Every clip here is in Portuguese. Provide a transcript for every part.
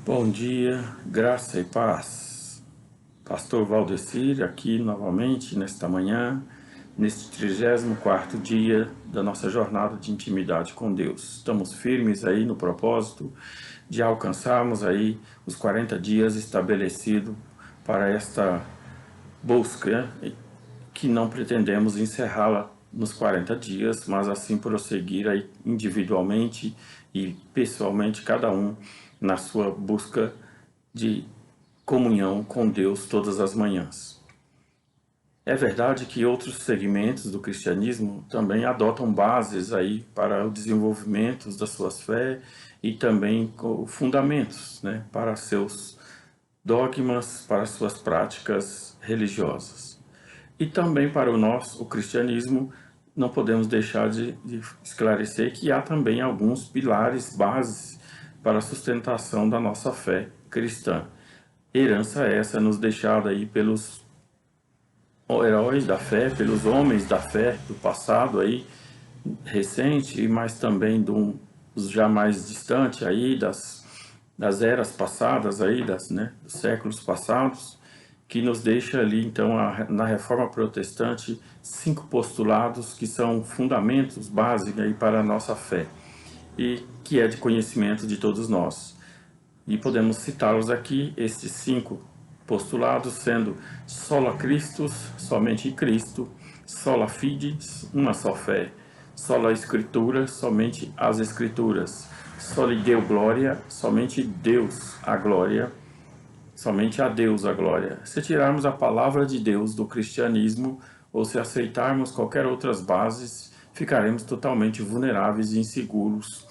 Bom dia, graça e paz. Pastor Valdecir aqui novamente nesta manhã, neste 34º dia da nossa jornada de intimidade com Deus. Estamos firmes aí no propósito de alcançarmos aí os 40 dias estabelecidos para esta busca, que não pretendemos encerrá-la nos 40 dias, mas assim prosseguir aí individualmente e pessoalmente, cada um na sua busca de comunhão com Deus todas as manhãs. É verdade que outros segmentos do cristianismo também adotam bases aí para o desenvolvimento das suas fé e também fundamentos, para seus dogmas, para suas práticas religiosas. E também para o cristianismo, não podemos deixar de esclarecer que há também alguns pilares, bases para a sustentação da nossa fé cristã. Herança essa nos deixada aí pelos heróis da fé, pelos homens da fé do passado aí, recente, mas também dos já mais distante aí, das eras passadas aí, dos séculos passados, que nos deixa ali, então, na Reforma Protestante, 5 postulados que são fundamentos básicos aí para a nossa fé, e que é de conhecimento de todos nós. E podemos citá-los aqui, estes 5 postulados, sendo sola Christus, somente Cristo, sola fide, uma só fé, sola Escritura, somente as Escrituras, soli Deo Glória, somente Deus a glória, somente a Deus a glória. Se tirarmos a palavra de Deus do cristianismo, ou se aceitarmos qualquer outras bases, ficaremos totalmente vulneráveis e inseguros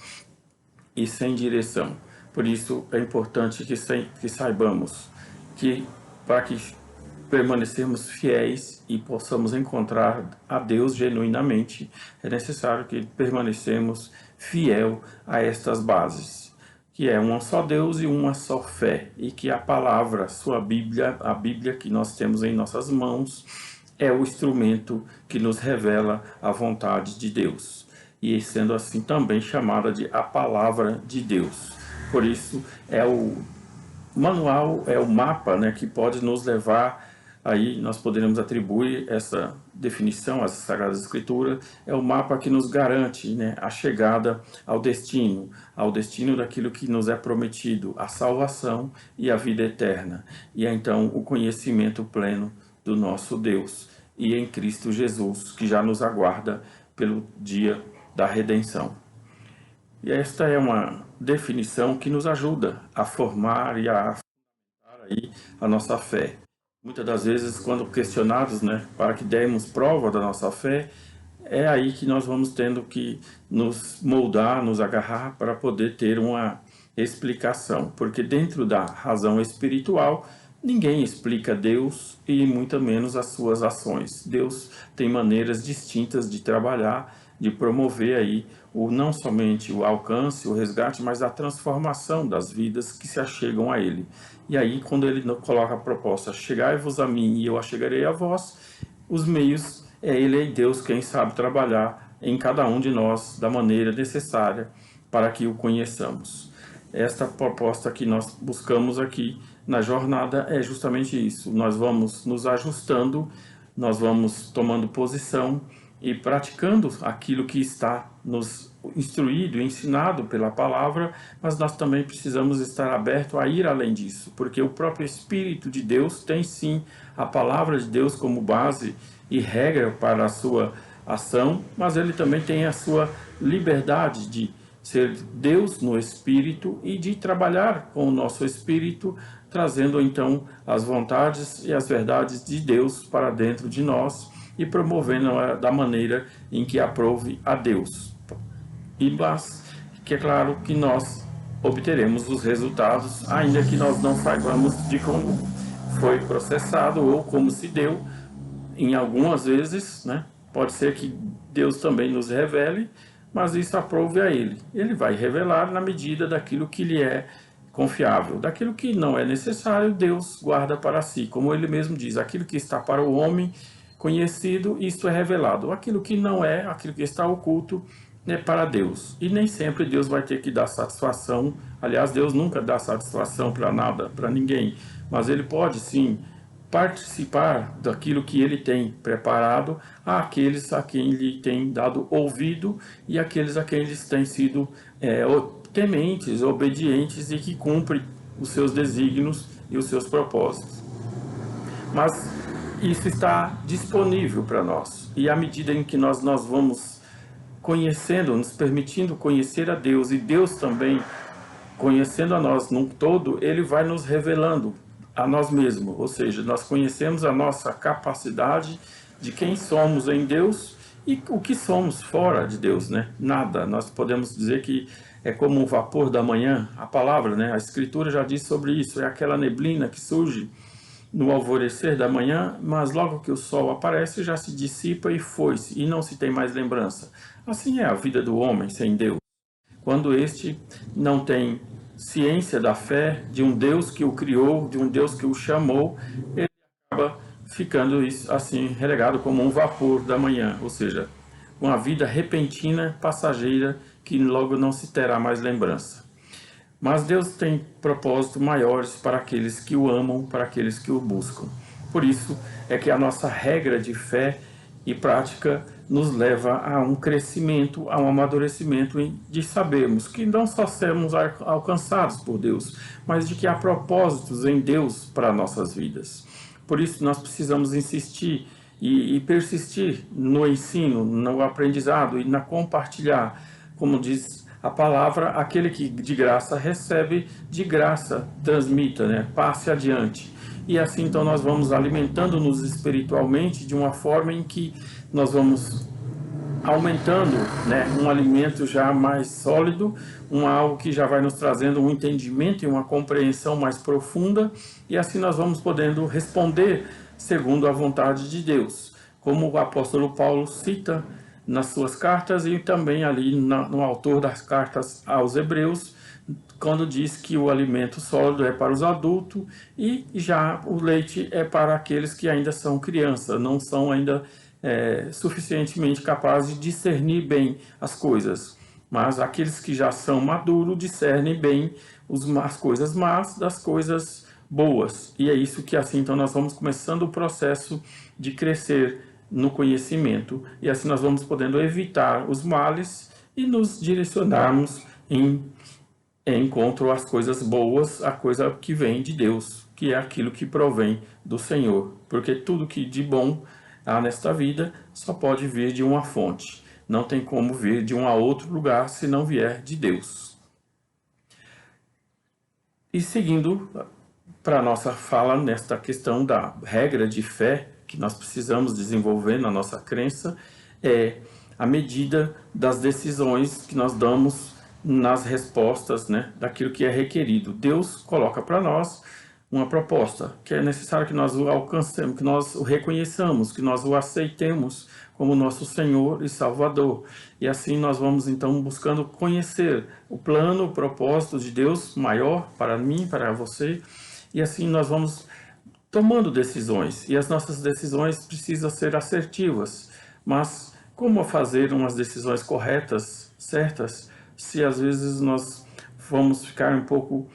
e sem direção. Por isso é importante que saibamos que para que permanecermos fiéis e possamos encontrar a Deus genuinamente, é necessário que permanecemos fiel a estas bases, que é um só Deus e uma só fé, e que a palavra, sua Bíblia, a Bíblia que nós temos em nossas mãos, é o instrumento que nos revela a vontade de Deus, e sendo assim também chamada de a palavra de Deus. Por isso é o manual, é o mapa, que pode nos levar, aí nós poderemos atribuir essa definição às Sagradas Escrituras, é o mapa que nos garante a chegada ao destino daquilo que nos é prometido, a salvação e a vida eterna, e então o conhecimento pleno do nosso Deus, e em Cristo Jesus, que já nos aguarda pelo dia da redenção. E esta é uma definição que nos ajuda a formar e a fundamentar aí a nossa fé. Muitas das vezes, quando questionados, para que demos prova da nossa fé, é aí que nós vamos tendo que nos moldar, nos agarrar para poder ter uma explicação. Porque dentro da razão espiritual, ninguém explica Deus e muito menos as suas ações. Deus tem maneiras distintas de trabalhar, de promover aí não somente o alcance, o resgate, mas a transformação das vidas que se achegam a Ele. E aí, quando Ele coloca a proposta, chegai-vos a mim e eu achegarei a vós, os meios, Ele é Deus quem sabe trabalhar em cada um de nós da maneira necessária para que o conheçamos. Esta proposta que nós buscamos aqui na jornada é justamente isso. Nós vamos nos ajustando, nós vamos tomando posição e praticando aquilo que está nos instruído, ensinado pela palavra, mas nós também precisamos estar abertos a ir além disso, porque o próprio Espírito de Deus tem sim a palavra de Deus como base e regra para a sua ação, mas ele também tem a sua liberdade de ser Deus no Espírito e de trabalhar com o nosso Espírito, trazendo então as vontades e as verdades de Deus para dentro de nós e promovendo da maneira em que aprove a Deus. Mas que é claro que nós obteremos os resultados, ainda que nós não saibamos de como foi processado ou como se deu. Em algumas vezes, pode ser que Deus também nos revele, mas isso aprove a Ele. Ele vai revelar na medida daquilo que lhe é confiável. Daquilo que não é necessário, Deus guarda para si. Como Ele mesmo diz, aquilo que está para o homem conhecido, isto é revelado. Aquilo que não é, aquilo que está oculto, né, para Deus. E nem sempre Deus vai ter que dar satisfação. Aliás, Deus nunca dá satisfação para nada, para ninguém. Mas Ele pode sim participar daquilo que Ele tem preparado àqueles a quem Ele tem dado ouvido e àqueles a quem eles têm sido tementes, obedientes e que cumprem os seus desígnios e os seus propósitos. Mas isso está disponível para nós. E à medida em que nós vamos conhecendo, nos permitindo conhecer a Deus, e Deus também conhecendo a nós num todo, Ele vai nos revelando a nós mesmos. Ou seja, nós conhecemos a nossa capacidade de quem somos em Deus e o que somos fora de Deus, né? Nada. Nós podemos dizer que é como um vapor da manhã, a palavra, né? A Escritura já diz sobre isso, é aquela neblina que surge no alvorecer da manhã, mas logo que o sol aparece já se dissipa e foi-se, e não se tem mais lembrança. Assim é a vida do homem sem Deus. Quando este não tem ciência da fé, de um Deus que o criou, de um Deus que o chamou, ele acaba ficando assim relegado como um vapor da manhã, ou seja, uma vida repentina, passageira, que logo não se terá mais lembrança. Mas Deus tem propósitos maiores para aqueles que o amam, para aqueles que o buscam. Por isso é que a nossa regra de fé e prática nos leva a um crescimento, a um amadurecimento de sabermos que não só sermos alcançados por Deus, mas de que há propósitos em Deus para nossas vidas. Por isso nós precisamos insistir e persistir no ensino, no aprendizado e na compartilhar, como diz a palavra, aquele que de graça recebe, de graça transmita, né? Passe adiante. E assim então nós vamos alimentando-nos espiritualmente de uma forma em que nós vamos aumentando, né, um alimento já mais sólido, algo que já vai nos trazendo um entendimento e uma compreensão mais profunda, e assim nós vamos podendo responder segundo a vontade de Deus, como o apóstolo Paulo cita nas suas cartas e também ali no autor das cartas aos Hebreus, quando diz que o alimento sólido é para os adultos e já o leite é para aqueles que ainda são crianças, não são ainda suficientemente capazes de discernir bem as coisas. Mas aqueles que já são maduros discernem bem as coisas más das coisas boas. E é isso que assim então nós vamos começando o processo de crescer no conhecimento. E assim nós vamos podendo evitar os males e nos direcionarmos em encontro às coisas boas, a coisa que vem de Deus, que é aquilo que provém do Senhor. Porque tudo que de bom há nesta vida só pode vir de uma fonte. Não tem como vir de um outro lugar se não vier de Deus. E seguindo para a nossa fala nesta questão da regra de fé que nós precisamos desenvolver na nossa crença, é a medida das decisões que nós damos nas respostas, né, daquilo que é requerido. Deus coloca para nós uma proposta, que é necessário que nós o alcancemos, que nós o reconheçamos, que nós o aceitemos como nosso Senhor e Salvador. E assim nós vamos então buscando conhecer o plano, o propósito de Deus maior para mim, para você, e assim nós vamos tomando decisões. E as nossas decisões precisam ser assertivas. Mas como fazer umas decisões corretas, certas, se às vezes nós vamos ficar um pouco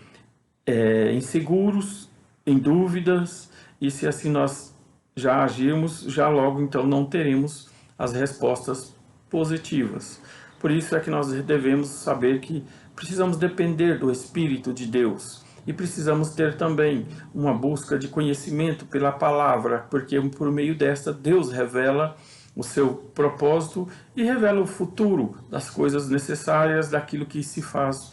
inseguros, em dúvidas, e se assim nós já agirmos, já logo então não teremos as respostas positivas. Por isso é que nós devemos saber que precisamos depender do Espírito de Deus e precisamos ter também uma busca de conhecimento pela palavra, porque por meio desta Deus revela o seu propósito e revela o futuro das coisas necessárias, daquilo que se faz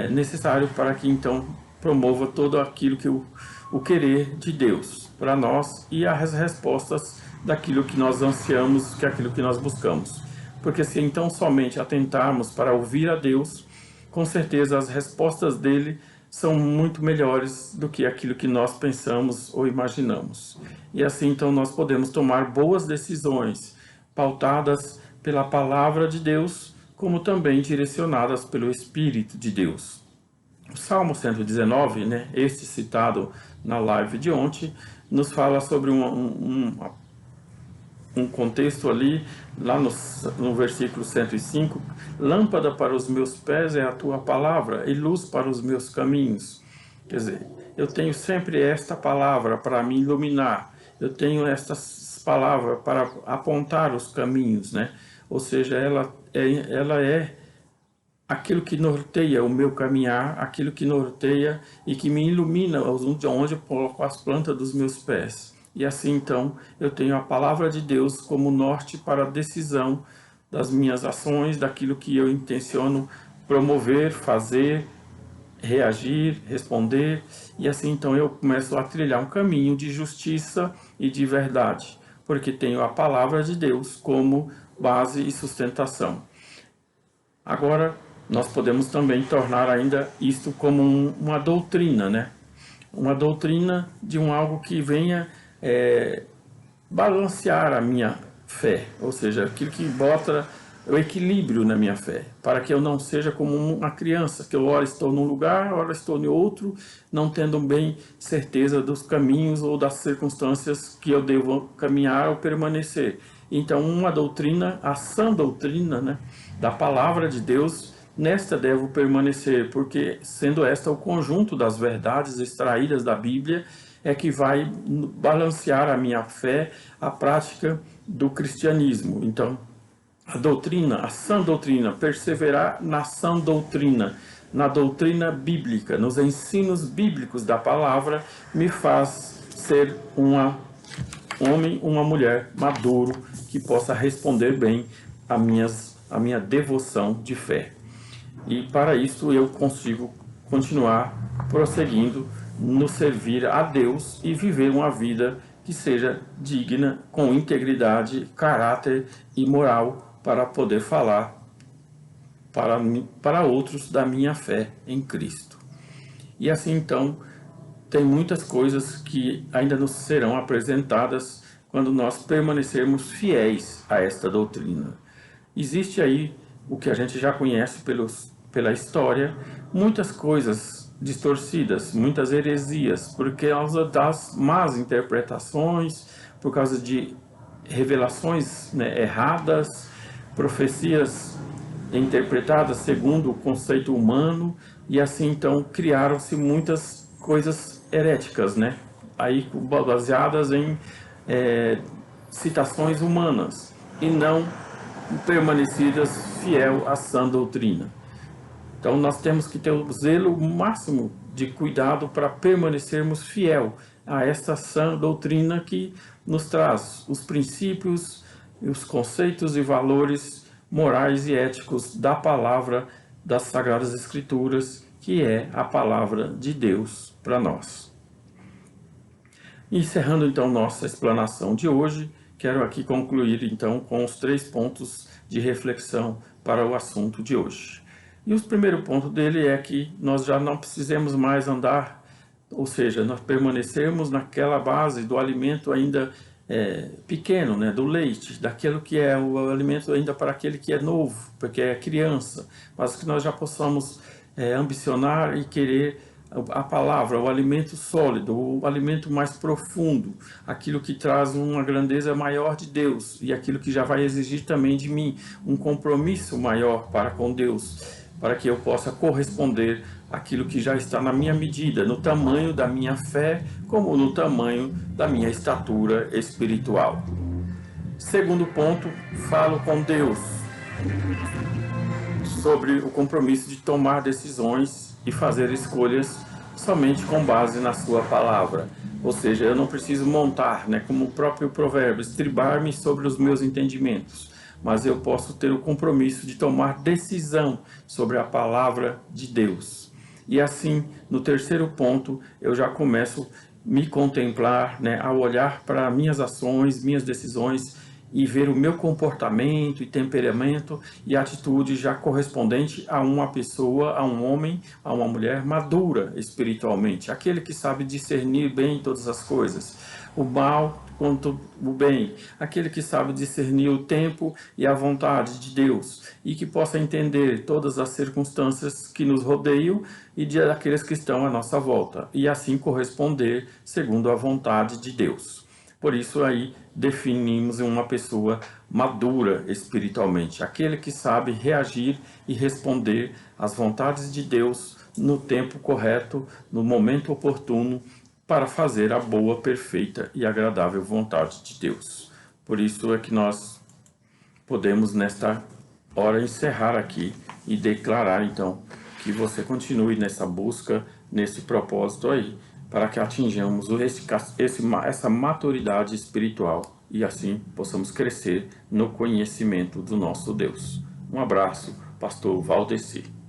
necessário para que então promova todo aquilo que o querer de Deus para nós e as respostas daquilo que nós ansiamos, que é aquilo que nós buscamos. Porque se então somente atentarmos para ouvir a Deus, com certeza as respostas dele são muito melhores do que aquilo que nós pensamos ou imaginamos. E assim então nós podemos tomar boas decisões, pautadas pela palavra de Deus, como também direcionadas pelo Espírito de Deus. O Salmo 119, né, este citado na live de ontem, nos fala sobre uma um contexto ali, lá no versículo 105, lâmpada para os meus pés é a tua palavra e luz para os meus caminhos. Quer dizer, eu tenho sempre esta palavra para me iluminar, eu tenho estas palavras para apontar os caminhos, né? Ou seja, ela é aquilo que norteia o meu caminhar, aquilo que norteia e que me ilumina onde eu coloco as plantas dos meus pés. E assim, então, eu tenho a palavra de Deus como norte para a decisão das minhas ações, daquilo que eu intenciono promover, fazer, reagir, responder. E assim, então, eu começo a trilhar um caminho de justiça e de verdade, porque tenho a palavra de Deus como base e sustentação. Agora, nós podemos também tornar ainda isto como uma doutrina, né? Uma doutrina de algo que venha balancear a minha fé, ou seja, aquilo que bota o equilíbrio na minha fé, para que eu não seja como uma criança, que eu ora estou num lugar, ora estou em outro, não tendo bem certeza dos caminhos ou das circunstâncias que eu devo caminhar ou permanecer. Então, uma doutrina, a sã doutrina, né, da palavra de Deus, nesta devo permanecer, porque sendo esta o conjunto das verdades extraídas da Bíblia, é que vai balancear a minha fé, a prática do cristianismo. Então, a doutrina, a sã doutrina, perseverar na sã doutrina, na doutrina bíblica, nos ensinos bíblicos da palavra, me faz ser um homem, uma mulher maduro, que possa responder bem a minha devoção de fé. E para isso eu consigo continuar prosseguindo no servir a Deus e viver uma vida que seja digna, com integridade, caráter e moral, para poder falar para outros da minha fé em Cristo. E assim, então, tem muitas coisas que ainda nos serão apresentadas quando nós permanecermos fiéis a esta doutrina. Existe aí o que a gente já conhece pela história, muitas coisas distorcidas, muitas heresias, por causa das más interpretações, por causa de revelações, né, erradas, profecias interpretadas segundo o conceito humano, e assim então criaram-se muitas coisas heréticas, né? Aí baseadas em citações humanas e não permanecidas fiel à sã doutrina. Então nós temos que ter o zelo máximo de cuidado para permanecermos fiel a esta sã doutrina que nos traz os princípios, os conceitos e valores morais e éticos da palavra das Sagradas Escrituras, que é a palavra de Deus para nós. Encerrando então nossa explanação de hoje, quero aqui concluir então com os 3 pontos de reflexão para o assunto de hoje. E o primeiro ponto dele é que nós já não precisamos mais andar, ou seja, nós permanecermos naquela base do alimento ainda pequeno, né, do leite, daquilo que é o alimento ainda para aquele que é novo, porque é criança, mas que nós já possamos ambicionar e querer a palavra, o alimento sólido, o alimento mais profundo, aquilo que traz uma grandeza maior de Deus e aquilo que já vai exigir também de mim um compromisso maior para com Deus, para que eu possa corresponder àquilo que já está na minha medida, no tamanho da minha fé, como no tamanho da minha estatura espiritual. Segundo ponto, falo com Deus sobre o compromisso de tomar decisões e fazer escolhas somente com base na sua palavra. Ou seja, eu não preciso montar, né, como o próprio provérbio, estribar-me sobre os meus entendimentos, mas eu posso ter o compromisso de tomar decisão sobre a palavra de Deus. E assim, no terceiro ponto, eu já começo a me contemplar, né, ao olhar para minhas ações, minhas decisões, e ver o meu comportamento e temperamento e atitude já correspondente a uma pessoa, a um homem, a uma mulher madura espiritualmente, aquele que sabe discernir bem todas as coisas, o mal quanto o bem, aquele que sabe discernir o tempo e a vontade de Deus e que possa entender todas as circunstâncias que nos rodeiam e de aqueles que estão à nossa volta e assim corresponder segundo a vontade de Deus. Por isso aí definimos uma pessoa madura espiritualmente, aquele que sabe reagir e responder às vontades de Deus no tempo correto, no momento oportuno, para fazer a boa, perfeita e agradável vontade de Deus. Por isso é que nós podemos nesta hora encerrar aqui e declarar então que você continue nessa busca, nesse propósito aí, para que atinjamos essa maturidade espiritual e assim possamos crescer no conhecimento do nosso Deus. Um abraço, Pastor Valdeci.